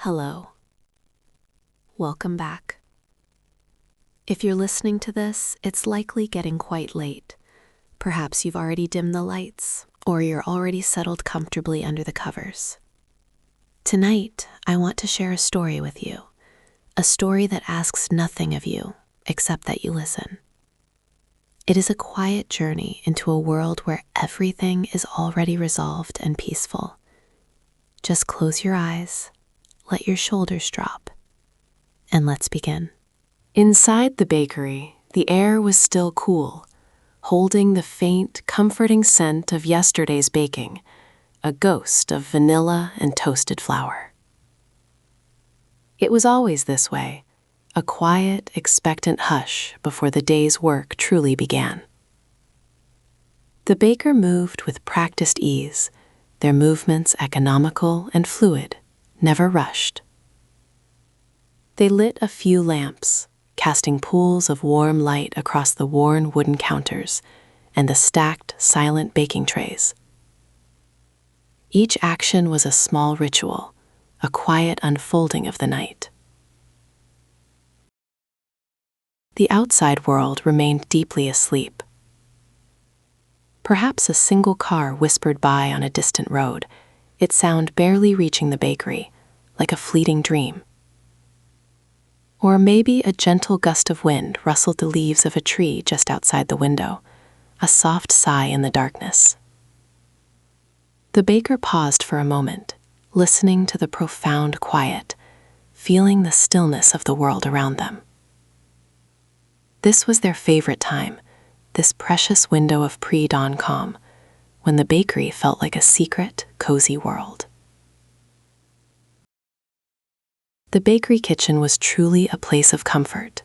Hello. Welcome back. If you're listening to this, it's likely getting quite late. Perhaps you've already dimmed the lights, or you're already settled comfortably under the covers. Tonight, I want to share a story with you. A story that asks nothing of you, except that you listen. It is a quiet journey into a world where everything is already resolved and peaceful. Just close your eyes, let your shoulders drop, and let's begin. Inside the bakery, the air was still cool, holding the faint, comforting scent of yesterday's baking, a ghost of vanilla and toasted flour. It was always this way, a quiet, expectant hush before the day's work truly began. The baker moved with practiced ease, their movements economical and fluid, never rushed. They lit a few lamps, casting pools of warm light across the worn wooden counters and the stacked, silent baking trays. Each action was a small ritual, a quiet unfolding of the night. The outside world remained deeply asleep. Perhaps a single car whispered by on a distant road, its sound barely reaching the bakery, like a fleeting dream. Or maybe a gentle gust of wind rustled the leaves of a tree just outside the window, a soft sigh in the darkness. The baker paused for a moment, listening to the profound quiet, feeling the stillness of the world around them. This was their favorite time, this precious window of pre-dawn calm, when the bakery felt like a secret, cozy world. The bakery kitchen was truly a place of comfort.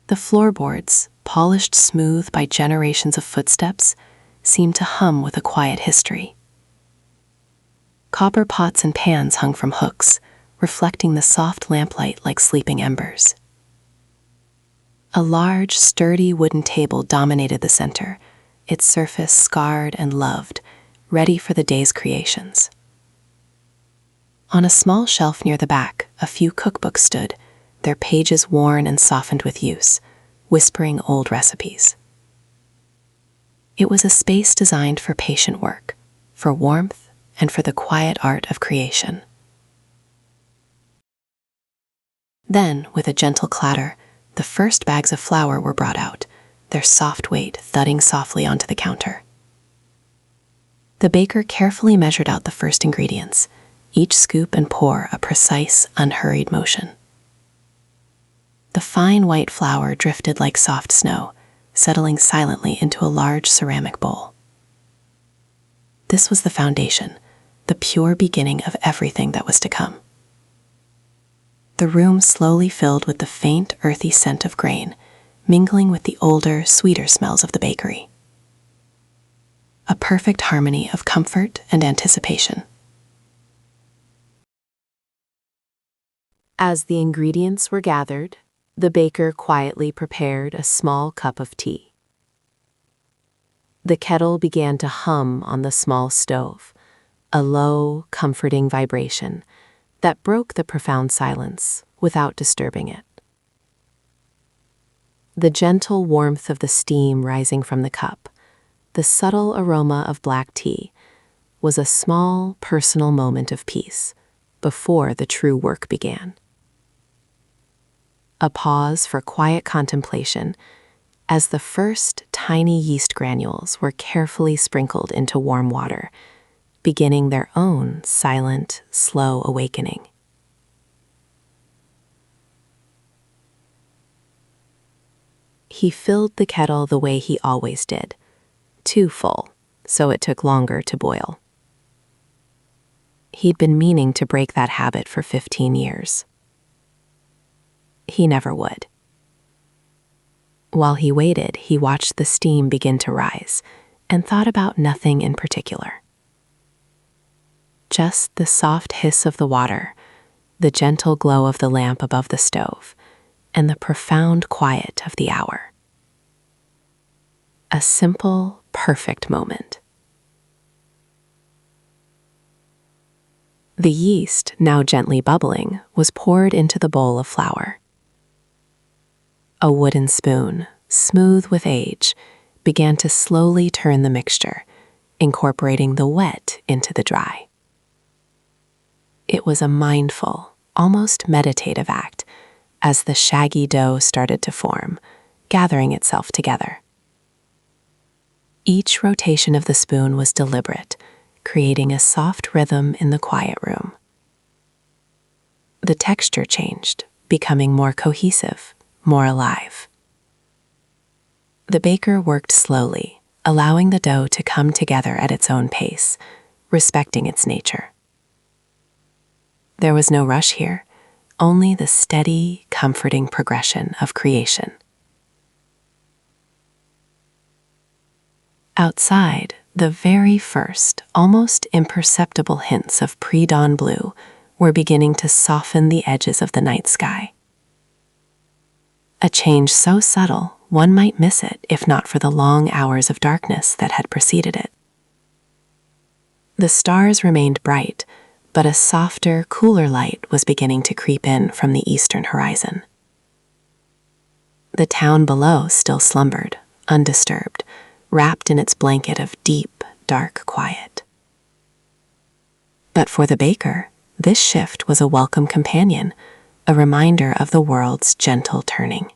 The floorboards, polished smooth by generations of footsteps, seemed to hum with a quiet history. Copper pots and pans hung from hooks, reflecting the soft lamplight like sleeping embers. A large, sturdy wooden table dominated the center, its surface scarred and loved, ready for the day's creations. On a small shelf near the back, a few cookbooks stood, their pages worn and softened with use, whispering old recipes. It was a space designed for patient work, for warmth, and for the quiet art of creation. Then, with a gentle clatter, the first bags of flour were brought out, their soft weight thudding softly onto the counter. The baker carefully measured out the first ingredients, each scoop and pour a precise, unhurried motion. The fine white flour drifted like soft snow, settling silently into a large ceramic bowl. This was the foundation, the pure beginning of everything that was to come. The room slowly filled with the faint, earthy scent of grain, mingling with the older, sweeter smells of the bakery. A perfect harmony of comfort and anticipation. As the ingredients were gathered, the baker quietly prepared a small cup of tea. The kettle began to hum on the small stove, a low, comforting vibration that broke the profound silence without disturbing it. The gentle warmth of the steam rising from the cup, the subtle aroma of black tea, was a small, personal moment of peace before the true work began. A pause for quiet contemplation as the first tiny yeast granules were carefully sprinkled into warm water, beginning their own silent, slow awakening. He filled the kettle the way he always did, too full, so it took longer to boil. He'd been meaning to break that habit for 15 years. He never would. While he waited, he watched the steam begin to rise and thought about nothing in particular. Just the soft hiss of the water, the gentle glow of the lamp above the stove, and the profound quiet of the hour. A simple, perfect moment. The yeast, now gently bubbling, was poured into the bowl of flour. A wooden spoon, smooth with age, began to slowly turn the mixture, incorporating the wet into the dry. It was a mindful, almost meditative act as the shaggy dough started to form, gathering itself together. Each rotation of the spoon was deliberate, creating a soft rhythm in the quiet room. The texture changed, becoming more cohesive, more alive. The baker worked slowly, allowing the dough to come together at its own pace, respecting its nature. There was no rush here, only the steady, comforting progression of creation. Outside, the very first, almost imperceptible hints of pre-dawn blue were beginning to soften the edges of the night sky. A change so subtle, one might miss it if not for the long hours of darkness that had preceded it. The stars remained bright, but a softer, cooler light was beginning to creep in from the eastern horizon. The town below still slumbered, undisturbed, wrapped in its blanket of deep, dark quiet. But for the baker, this shift was a welcome companion, a reminder of the world's gentle turning.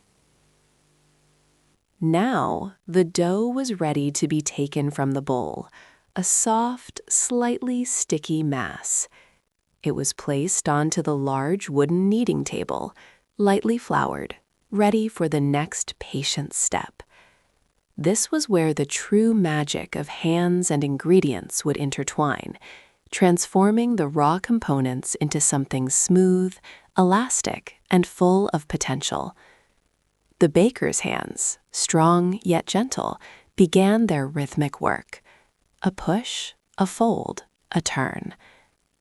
Now, the dough was ready to be taken from the bowl, a soft, slightly sticky mass. It was placed onto the large wooden kneading table, lightly floured, ready for the next patient step. This was where the true magic of hands and ingredients would intertwine, transforming the raw components into something smooth, elastic, and full of potential. The baker's hands, strong yet gentle, began their rhythmic work. A push, a fold, a turn.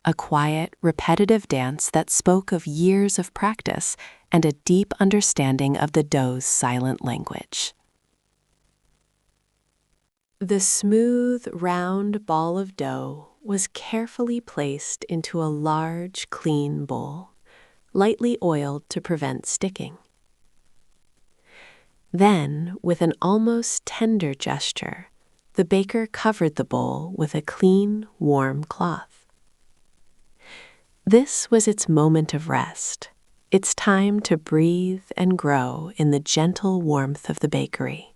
A quiet, repetitive dance that spoke of years of practice and a deep understanding of the dough's silent language. The smooth, round ball of dough was carefully placed into a large, clean bowl, lightly oiled to prevent sticking. Then, with an almost tender gesture, the baker covered the bowl with a clean, warm cloth. This was its moment of rest, its time to breathe and grow in the gentle warmth of the bakery.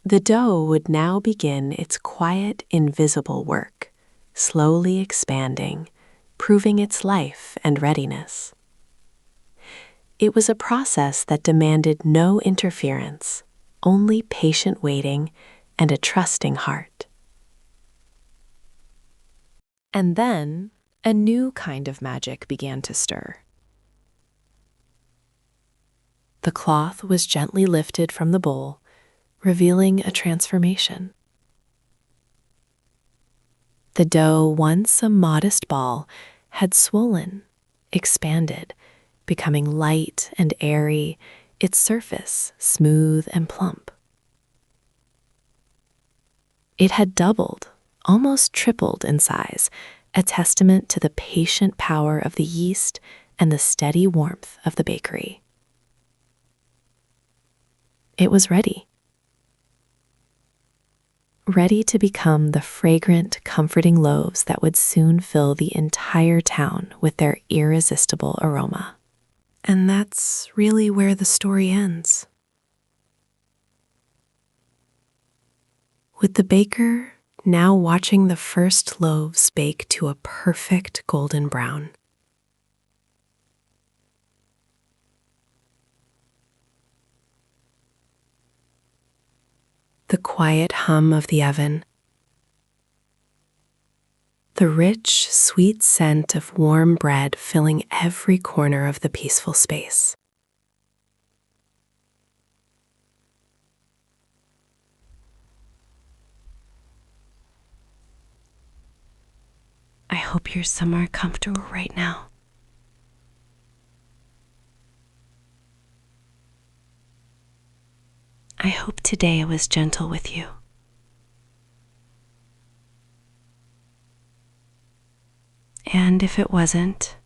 The dough would now begin its quiet, invisible work, slowly expanding, proving its life and readiness. It was a process that demanded no interference, only patient waiting and a trusting heart. And then, a new kind of magic began to stir. The cloth was gently lifted from the bowl, revealing a transformation. The dough, once a modest ball, had swollen, expanded, becoming light and airy, its surface smooth and plump. It had doubled, almost tripled in size, a testament to the patient power of the yeast and the steady warmth of the bakery. It was ready. Ready to become the fragrant, comforting loaves that would soon fill the entire town with their irresistible aroma. And that's really where the story ends. With the baker now watching the first loaves bake to a perfect golden brown. The quiet hum of the oven, the rich, sweet scent of warm bread filling every corner of the peaceful space. I hope you're somewhere comfortable right now. I hope today I was gentle with you. And if it wasn't,